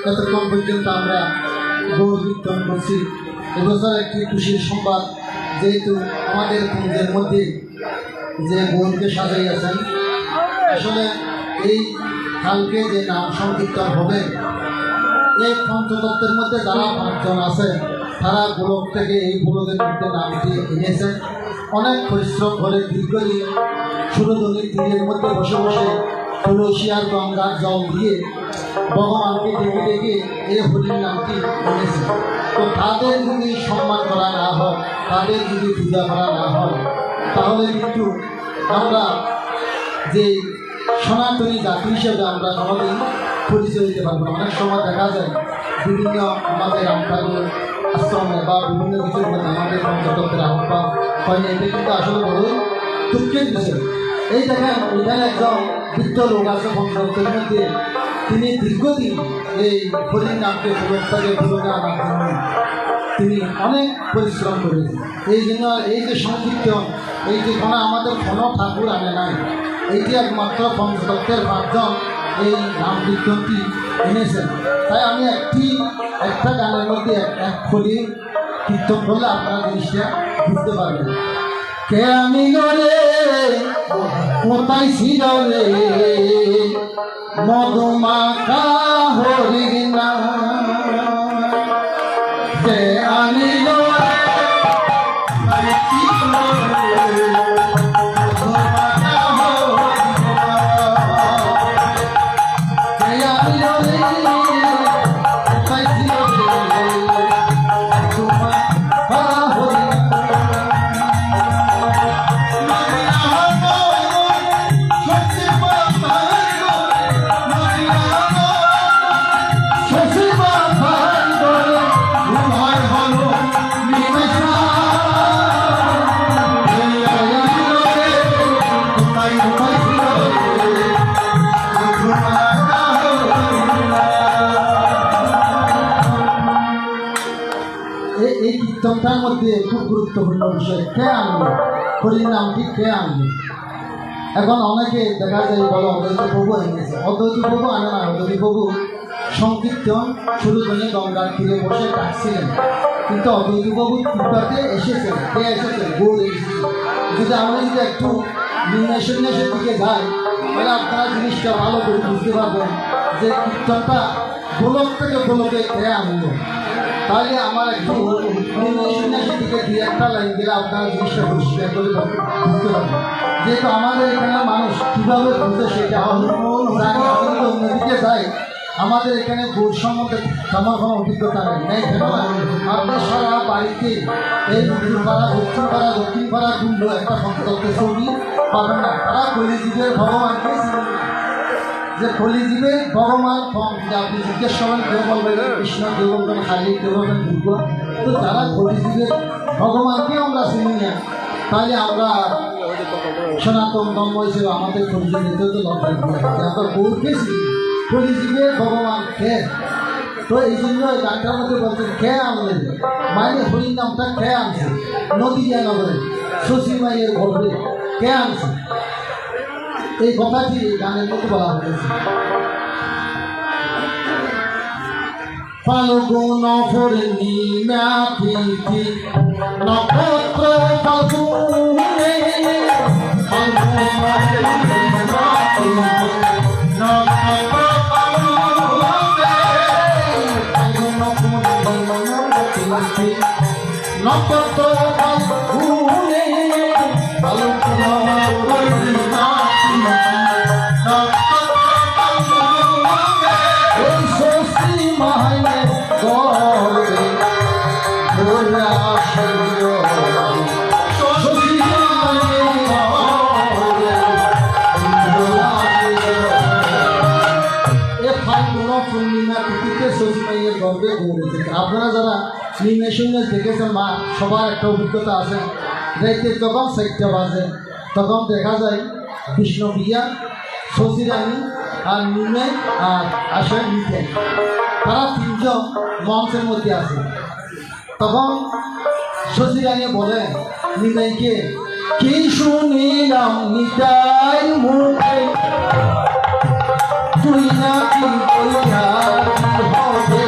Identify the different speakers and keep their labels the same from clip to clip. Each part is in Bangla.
Speaker 1: এতক্ষণ পর্যন্ত আমরা গৌর কীর্তন করছি। এবছর একটি খুশির সংবাদ, যেহেতু আমাদের পুঞ্জের মধ্যে যে বোনকে সাজাইয়াছেন। আসলে এই কালকে যে নাম সংকীর্তন হবে, এই পঞ্চতত্ত্বের মধ্যে যারা 5 জন আছে তারা গোলক থেকে এই গোলকের মধ্যে নামটি এনেছেন। অনেক পরিশ্রম করে দীর্ঘদিন সুরধনির তীরের মধ্যে বসে বসে তুলসী আর গঙ্গার জল দিয়ে ভগবানকে ডেকে ডেকে এই হরির নামটি এনেছে। তো তাদের যদি সম্মান করা না হয়, তাদের যদি পূজা করা না হয়, তাহলে কিন্তু আমরা যে সনাতনী জাতি হিসেবে আমরা কোনোদিন পরিচয় দিতে পারবো না। অনেক সময় দেখা যায় বিভিন্ন আমাদের রামঠাকুর আশ্রমে বা বিভিন্ন কিছুর মধ্যে আমাদের পঞ্চতত্ত্বের আহ্বান হয় না। এটা কিন্তু আসলে বড়ই দুঃখের বিষয়। এই দেখেন, এখানে একজন বৃদ্ধ লোক আছে পঞ্চতত্ত্বের মধ্যে, তিনি দীর্ঘদিন এই হরির নামকে পুরস্কারে পুরোনো আনার জন্য তিনি অনেক পরিশ্রম করেছেন। এই জন্য এই যে সংকীর্তন, এই যে আমাদের কোনো ঠাকুর আনে নাই, এইটি একমাত্র পঞ্চতত্ত্বের 5 জন এই নাম কীর্তনটি এনেছেন। তাই আমি একটা গানের মধ্যে এক খলি কীর্তন করলে আপনারা জিনিসটা বুঝতে পারবেন। কে আমি গরে কোথায় ছিল রে মধুমাখা হরি না, কে আমি গরে এই কীর্তনটার মধ্যে খুব গুরুত্বপূর্ণ বিষয়, কে আনবে হরির নামটি, কে আনবে। এখন অনেকে দেখা যায় বলো অদ্বৈত প্রভু এনেছে। অদ্বৈত প্রভু আনে না। অদ্বৈত প্রভু সংকীর্তন শুরু করে গঙ্গার তীরে বসে ডাকছিলেন, কিন্তু অদ্বৈত প্রভু কৃপাতে এসেছেন। কে এসেছেন? গৌর এসেছেন। যদি আমরা যদি একটু নিম্নেশ্বন্যাসের দিকে যাই, তাহলে আপনারা জিনিসটা ভালো করে বুঝতে পারবেন যে কীর্তনটা গোলক থেকে গোলকে কে আনবে। তাহলে আমার একটু নিম্নেশ্বন্যাসের দিকে 2-1টা লাইন গেলে আপনারা জিনিসটা পরিষ্কার করে বুঝতে পারবেন। যেহেতু আমাদের এখানে মানুষ কীভাবে বুঝে সেটা জানি। আমি যদি অন্যদিকে যাই, আমাদের এখানে গৌর সম্বন্ধে আমার কোনো অভিজ্ঞতা নেই। আপনার সারা বাড়িতে এই উত্তরপাড়া, দক্ষিণপাড়া, দক্ষিণপাড়া কুণ্ড একটা পঞ্চতত্ত্বের ছবি পাবেন না। তারা কলিজীবের ভগবানকে চিনেন না, যে কলিজীবের ভগবান আপনি জিজ্ঞেস করেন কেউ বলবেন কৃষ্ণ, কেউ বলবেন কালী, কেউ বলবেন দুর্গ। তো যারা কলিজীবের ভগবানকেও আমরা চিনি না, তাহলে আমরা সনাতন ধর্ম হিসেবে আমাদের পরিচয় দিতে তো লজ্জা দিয়ে আমরা গৌরকে চিনি। কলিজীবের ভগবান কে? তো এই জন্য গানটার মধ্যে বলছেন কে আনলেন, মায়ের হরির নামটা কে আনছে নদীয়া নগরে শশী মায়ের গর্ভে, কে আনছে? এই কথাটি এই গানের মধ্যে বলা হয়েছে। ফাল্গুন পূর্ণিমা তিথি নক্ষত্র ফাল্গুনে, নক্ষত্র ফাল্গুনে পূর্ণিমা তিথিতে শশী মায়ের গর্ভে গৌরেছে। আপনারা যারা নিমেষণে দেখেছেন, মা সবার একটা অভিজ্ঞতা আছে। রাইতে যখন 4টা বাজে তখন দেখা যায় কৃষ্ণ বিয়া, শশী রানী আর নিমে আর আসে নিতে, তারা 3 জন মঞ্চের মধ্যে আছে। তখন শশী রানী বলে নিমাইকে, কি শুনিলাম নিতাই মুখে, তুই নাকি বইয়া হবে,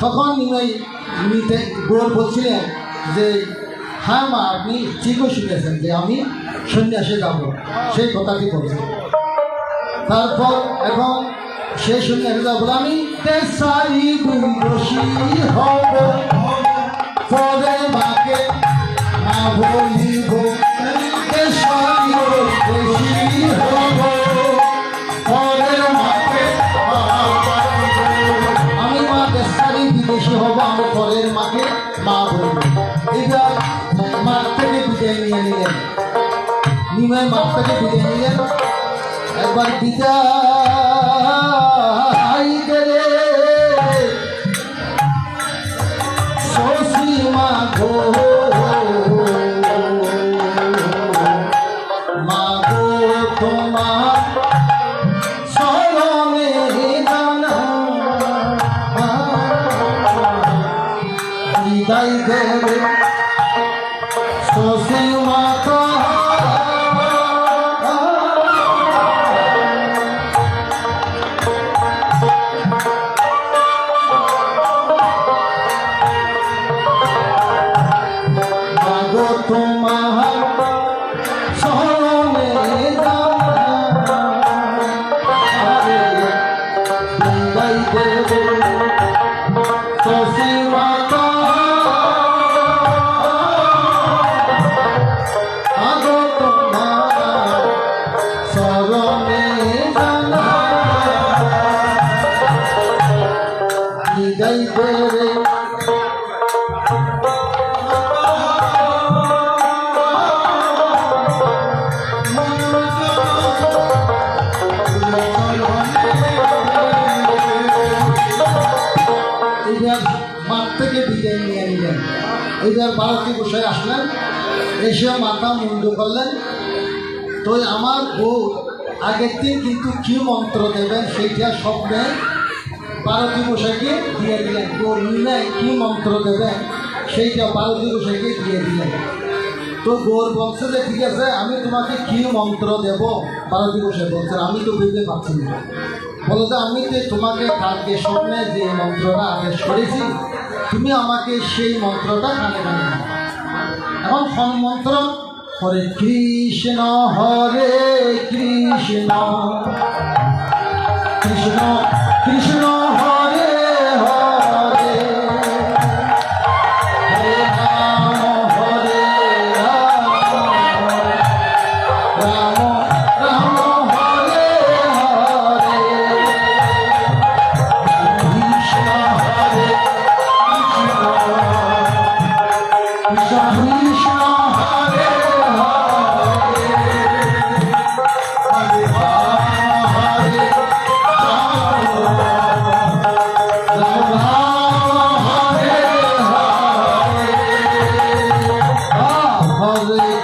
Speaker 1: তখন নিতে গৌর বলছিলেন যে হ্যাঁ মা, আপনি ঠিকই শিখেছেন যে আমি সন্ন্যাসে যাব, সেই কথাটি বলছেন। তারপর এখন সেই সন্ন্যাসে যাব বলে আমি তেসারি দুর্দশী হব, পরে মাকে না বলিব, তেসারি দুর্দশী হব, পরে মাকে আমি মা তেসারি বিদেশি হব, আমি পরের মাকে মা বলব। এবার মাঠ থেকে বিদায় নিয়ে নিলেন, নিমে মাঠ থেকে বিদায় নিলেন। একবার বিদায় গেলে শশী মা গো, মা গো তোমার শরণে জানা বিদায় গেলে শশী মাতা মাগো তোমার শরণে বিদায় দেবে শশী মাতা। বিদায় দেবে এইবার মাঠ থেকে বিদায় নিয়ে নিলেন। এইবার ভারতী গোসাই আসলেন, এসে মাথা মুন্ডু করলেন। তো আমার বউ আগের দিন কিন্তু কি মন্ত্র দেবেন সেইটা স্বপ্নে ভারতী গোসাইকে দিয়ে দিলেন। ওর নিলে কি মন্ত্র দেবেন সেইটা ভারতী গোসাইকে দিয়ে দিলেন। তো গৌর বলছে যে ঠিক আছে, আমি তোমাকে কি মন্ত্র দেব? ভারতী গোসাই বলছেন আমি তো বুঝতে পারছি না। বলে যে আমি তো তোমাকে কালকে স্বপ্নে যে মন্ত্রটা আদেশ করেছি, তুমি আমাকে সেই মন্ত্রটা কানে কানে দাও। এখন মন্ত্র হরে কৃষ্ণ কৃষ্ণ কৃষ্ণ হরে হরে, হরে রাম রাম রাম হরে হরে,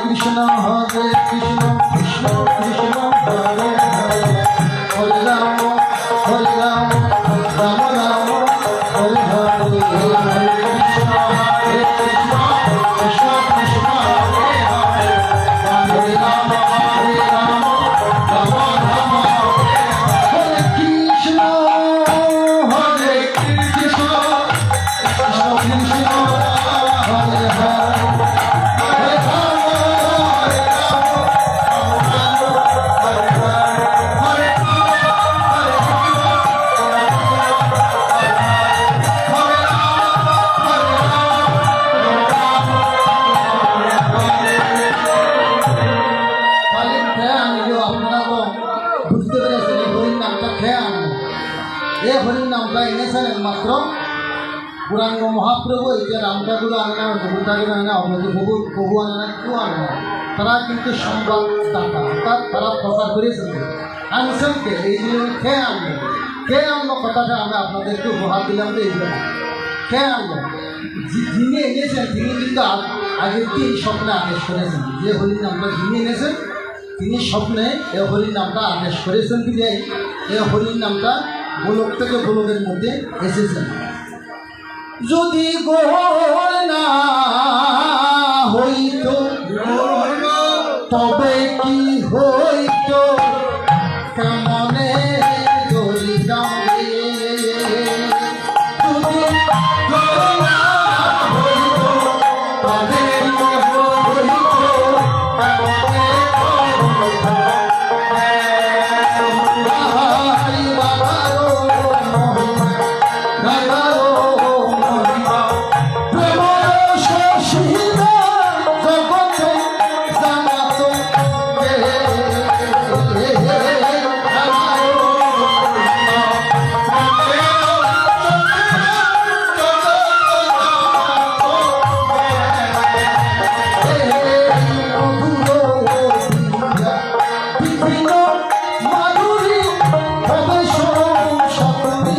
Speaker 1: কৃষ্ণ হরে কৃষ্ণ কৃষ্ণ কৃষ্ণ হরে হরে, হরে রাম হরে রাম রাম হরে হরে, হরে কৃষ্ণ কৃষ্ণ কৃষ্ণ হরে হরে, হরে রাম রাম রাম হরে হরে, হরে কৃষ্ণ কৃষ্ণ কৃষ্ণ কৃষ্ণ হরে হরে, হরে রাম রাম রাম হরে কৃষ্ণ হরে কৃষ্ণ কৃষ্ণ কৃষ্ণ হরে হরে, হরে রাম হরে বুঝতে পেরেছেন এই হরির নামটা খেয়ে আনবো। এই হরির নামটা এনেছেন একমাত্র পুরাঙ্গ মহাপ্রভু। এই যে রামটাগুলো আনে না, প্রভুটাগুলো আনে না, অবধি প্রভু আনে না, কেউ আনে না। তারা কিন্তু সংবাদদাতা, অর্থাৎ তারা প্রচার করেছেন। আনছেন কে? এই যে খেয়ে আনবো। খেয়ে আনবো কথাটা আমরা আপনাদেরকে উপহার দিলাম যে এই খেয়ে আনবো। যিনি এনেছেন তিনি কিন্তু আগের দিন স্বপ্নে আদেশ করেছেন। যে হরির নামটা যিনি এনেছেন তিনি স্বপ্নে এ হরির নামটা আদেশ করেছেন, বিধায় এ হরির নামটা গোলক থেকে গোলকের মধ্যে এসেছেন। যদি গোল না হইত তবে কি হইত, কেমনে যদি মাধুরী হবে সতী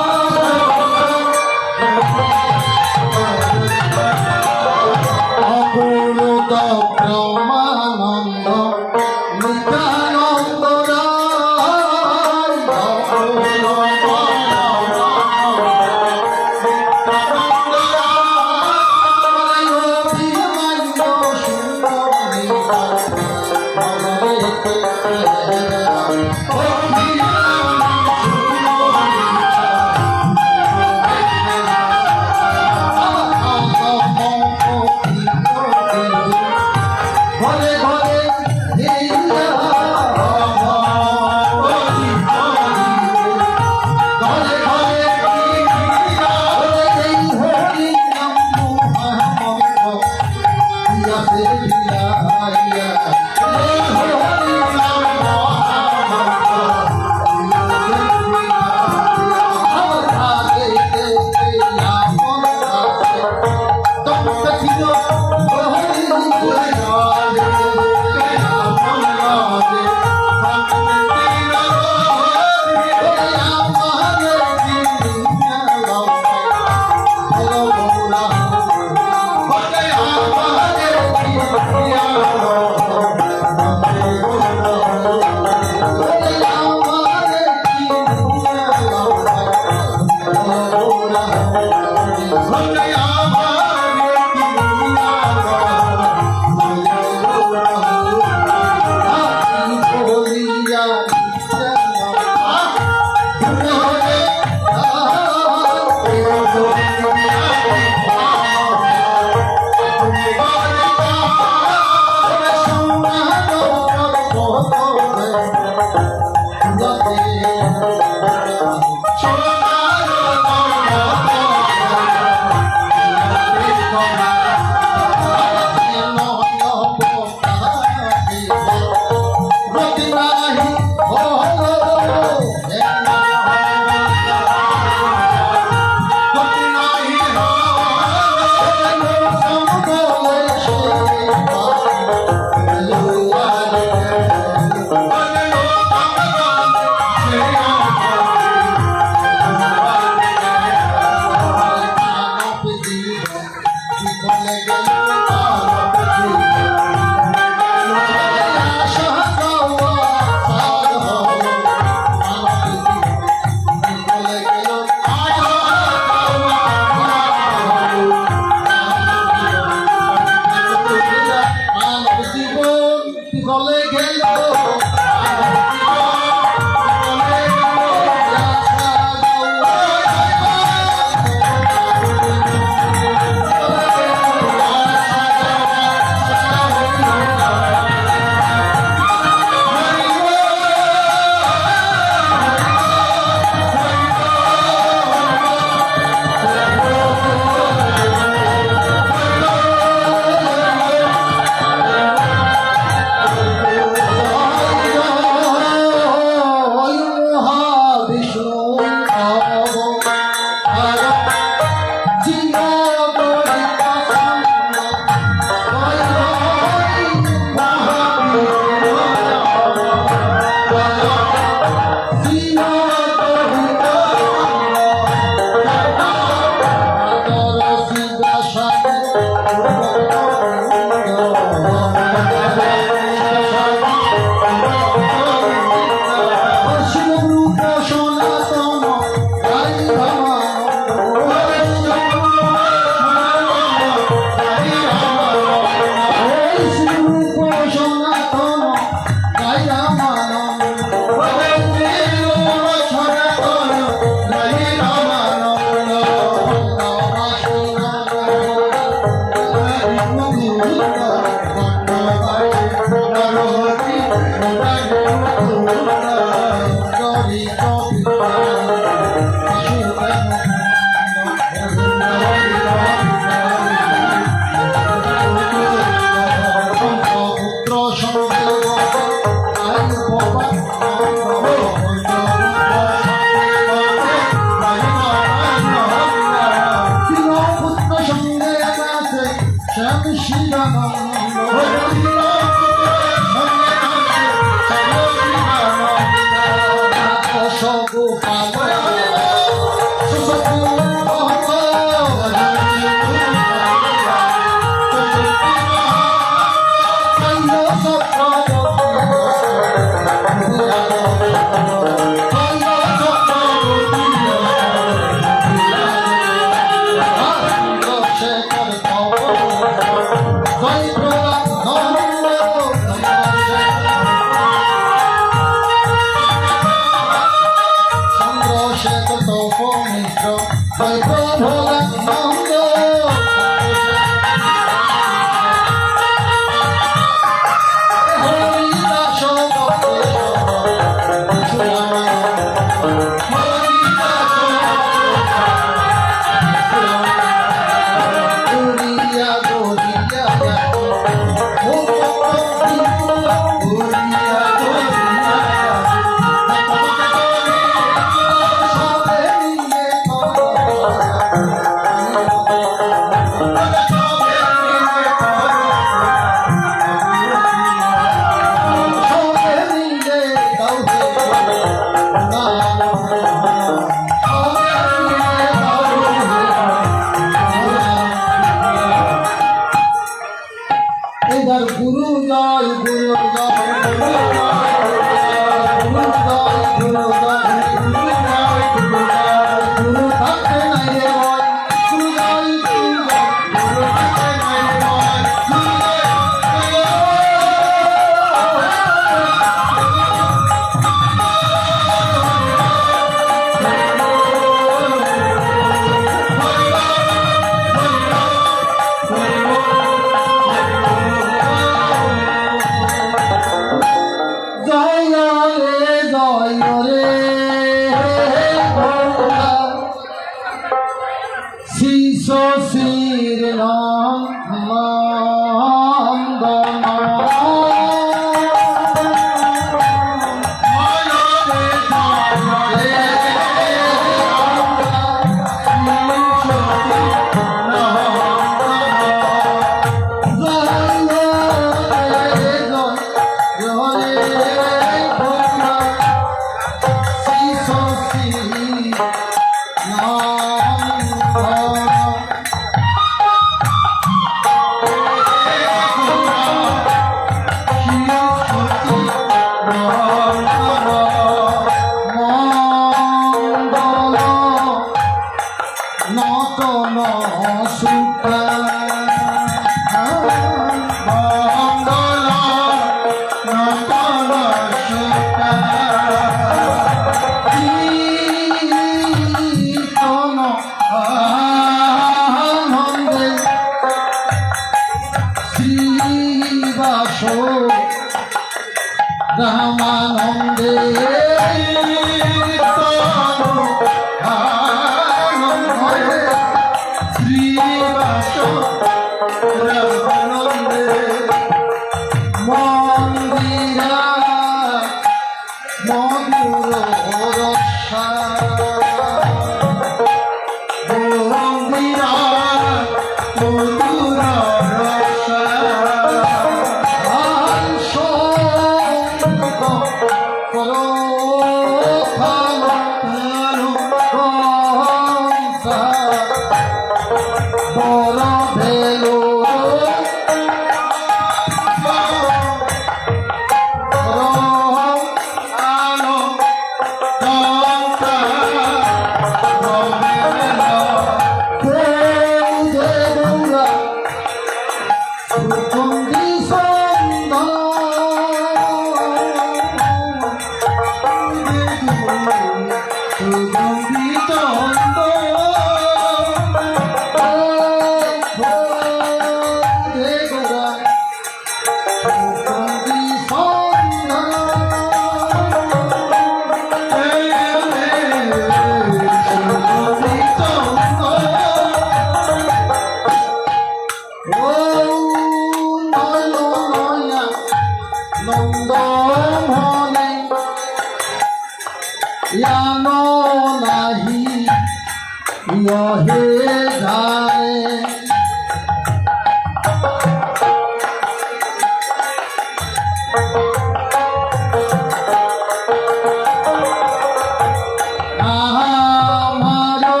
Speaker 1: আমারো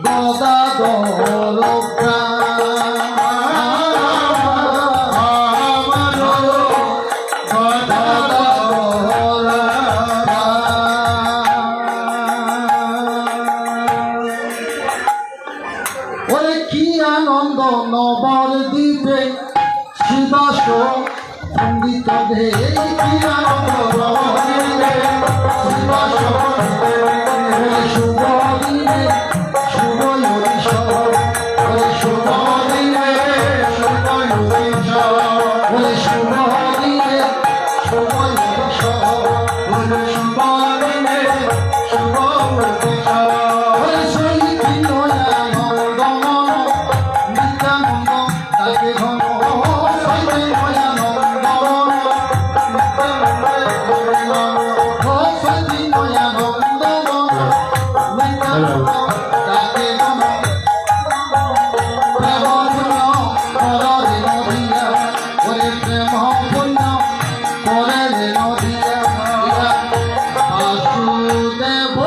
Speaker 1: গদাধর ওরে কি আনন্দ নবর দ্বীপে শিবাস সঙ্গীত হে কি আনন্দ নবর দ্বীপে শিবাস শুভ দিনে শুভ শুভ দিনে শুভ ওরে শুভ দিনে শুভ শুভ দিনে শুভ ওরে সৈকি নয়ানন্দ নিত্যানন্দ তাকে ঘন সৈকি নয়ানন্দ সৈকি নয়ানন্দ নিত্যানন্দ তাকে ঘন প্রেম পুণ্য করে নদিয়া ওরে প্রেম পুণ্য করে নদিয়া বাসুদেব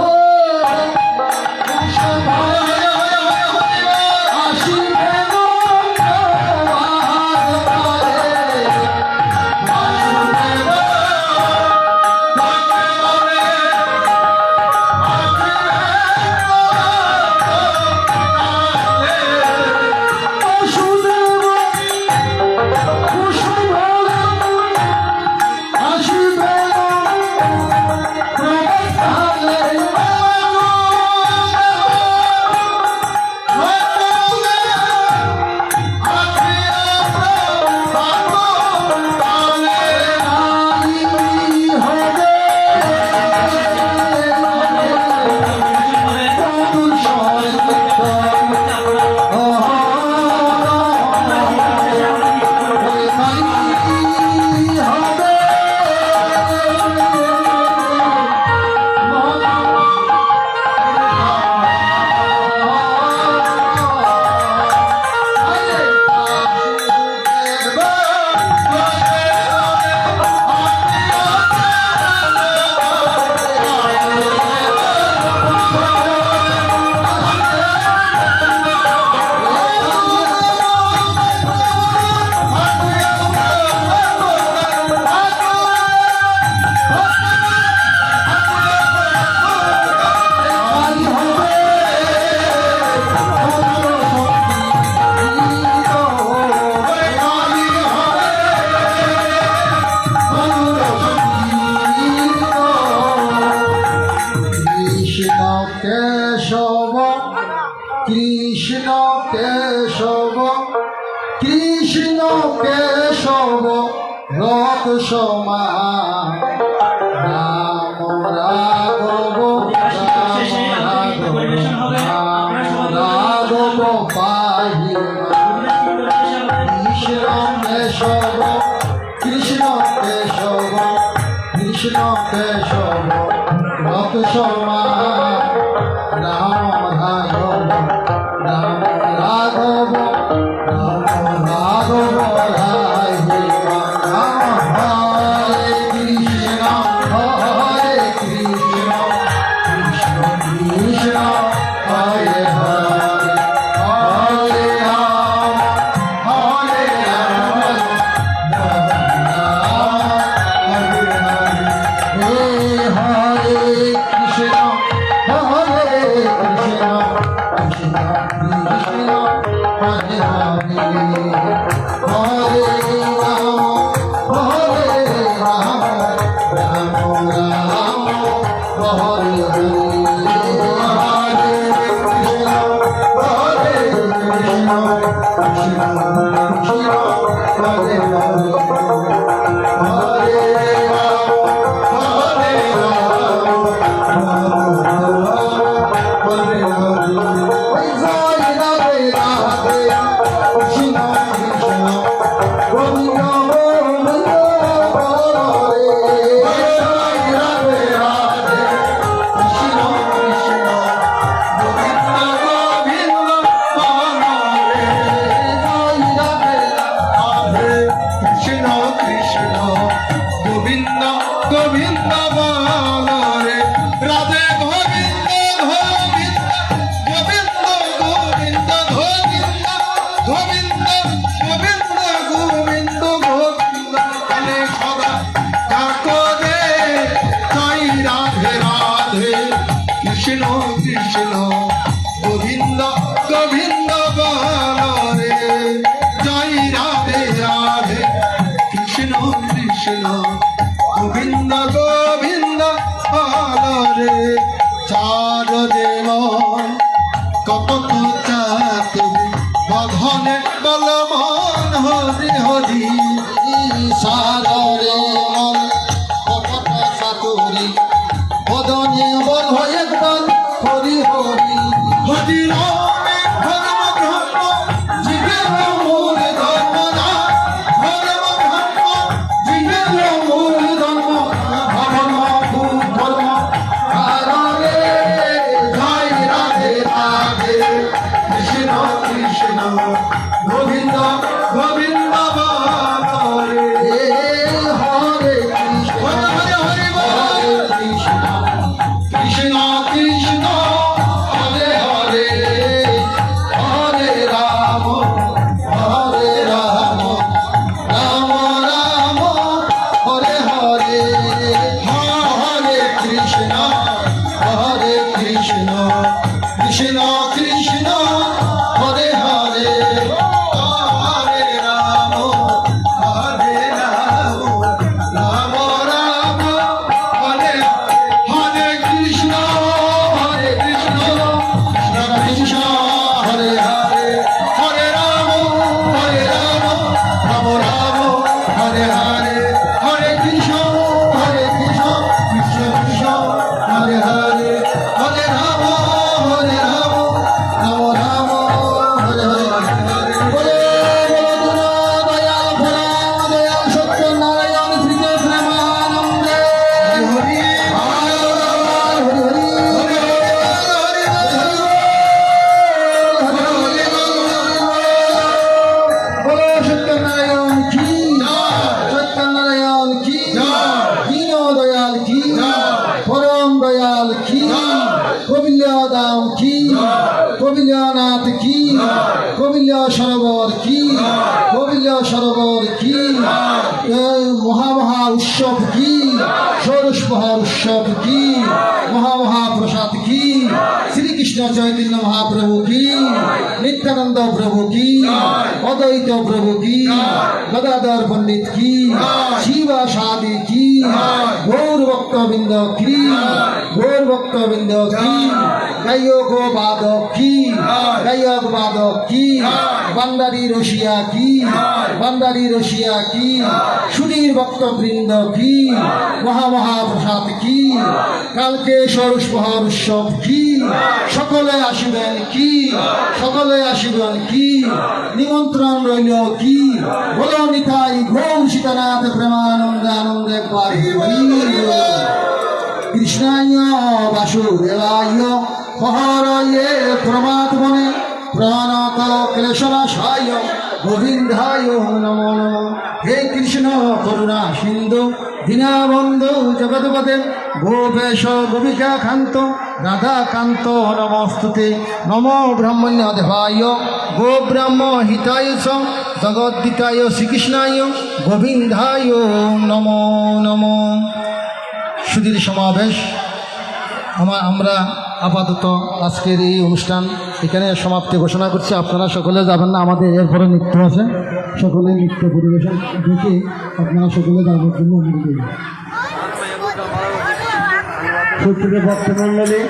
Speaker 1: কেশব কৃষ্ণ কেশব কৃষ্ণ কেশব রথ সমা রাম রাঘব রাঘব পাহি কৃষ্ণ কেশব কৃষ্ণ কেশব কৃষ্ণ কেশব রথ সমা রাম রাঘব রাম রাঘব রাম রাঘব রায় রাম হরে কৃষ্ণ কৃষ্ণ কৃষ্ণ হরে হরে হরে রাম হরে রাম হরে হরে কৃষ্ণ হরে কৃষ্ণ কৃষ্ণ কৃষ্ণ হরে হরে হরে রাম রাম রাম হরে হরে হরে কৃষ্ণ কৃষ্ণ কৃষ্ণ কৃষ্ণ হরে হরে Krishna
Speaker 2: রে চার রে মন কত তো চাতুরি বধনে বল মন হরি হরি
Speaker 1: সাগরে মন কপট চাতুরি বদনে বল হয়ে একদল হরি হরি
Speaker 2: হরি রামে ধর্ম ধর্ম জীবের মূল ধর্ম না ধর্ম ধর্ম জীবের মূল ধর্ম ধর্ম ভূ ধর্ম
Speaker 1: সাগরে
Speaker 2: জয় রাধে রাধে কৃষ্ণ কৃষ্ণ গোবিন্দ গোবিন্দ হরে
Speaker 1: হরে কৃষ্ণ
Speaker 2: হরে হরে বল
Speaker 1: কৃষ্ণ
Speaker 2: কৃষ্ণ কৃষ্ণ হরে হরে হরে রাম
Speaker 1: হরে রাম রাম রাম হরে হরে
Speaker 2: হরে কৃষ্ণ
Speaker 1: হরে কৃষ্ণ
Speaker 2: কৃষ্ণ কৃষ্ণ হরে হরে হরে রাম হরে রাম রাম রাম হরে হরে কৃষ্ণ কৃষ্ণ কৃষ্ণ হরে হরে হরে রাম রাম রাম হরে হরে হরে কৃষ্ণ কৃষ্ণ কৃষ্ণ হরে হরে হরে রাম রাম রাম হরে হরে
Speaker 1: বলে দয়াল ভোলা দয়াল সত্যনারায়ণ শ্রী প্রেমানন্দে
Speaker 2: হরি
Speaker 1: হরি হরি বলো সত্যনারায়ণ কি সত্যনারায়ণ কি দীন দয়াল কি পরম দয়াল কি কবিল্য দাম কি কবিল্যনাথ কি কবিল্য সরোবর কি কবিল্য সরোবর কি মহা উৎসব কি ষোড়শ মহা উৎসব কি মহা প্রসাদ কি শ্রীকৃষ্ণ চৈতন্য মহাপ্রভু কি নিত্যানন্দ প্রভু কি অদ্বৈত প্রভু কি গদাধর পণ্ডিত কি শিব সাদি কি গৌর ভক্তবৃন্দ কি গৌর ভক্তবৃন্দ কি গায়ক বাদক কি গায়ক বাদক কি বান্দারি রসিয়া কি বান্দারি রসিয়া কি সুধীর ভক্তবৃন্দ কি মহাপ্রসাদ কি কালকে ষোড়শ মহা উৎসব কি সকলে আসিবেন কি সকলে আসিবেন কি নিমন্ত্রণ রইল কি বলো নিতাই ঘোম সীতানাথ প্রেমানন্দে আনন্দে পারি কৃষ্ণায় বাসুদেবায় হরয়ে প্রমাত্মনে প্রণত ক্লেশনাশায় গোবিন্দায় নমো নমঃ। হে কৃষ্ণ করুণা সিন্ধু দীনবন্ধু জগৎপতে গোপেশ গোপিকা কান্ত রাধাকান্ত নমস্তুতে নমো ব্রহ্মণ্য দেবায় গো ব্রহ্ম হিতায় চ জগদ্দিতায় শ্রীকৃষ্ণায় গোবিন্দায় নমো নমঃ। সুধীর সমাবেশ আমরা আপাতত আজকের এই অনুষ্ঠান এখানে সমাপ্তি ঘোষণা করছি। আপনারা সকলে যাবেন না, আমাদের এরপরে নৃত্য আছে, সকলে নৃত্য পরিবেশন দেখে আপনারা সকলে যাবার জন্য অনুরোধ করবেন।
Speaker 2: ভক্তমণ্ডলী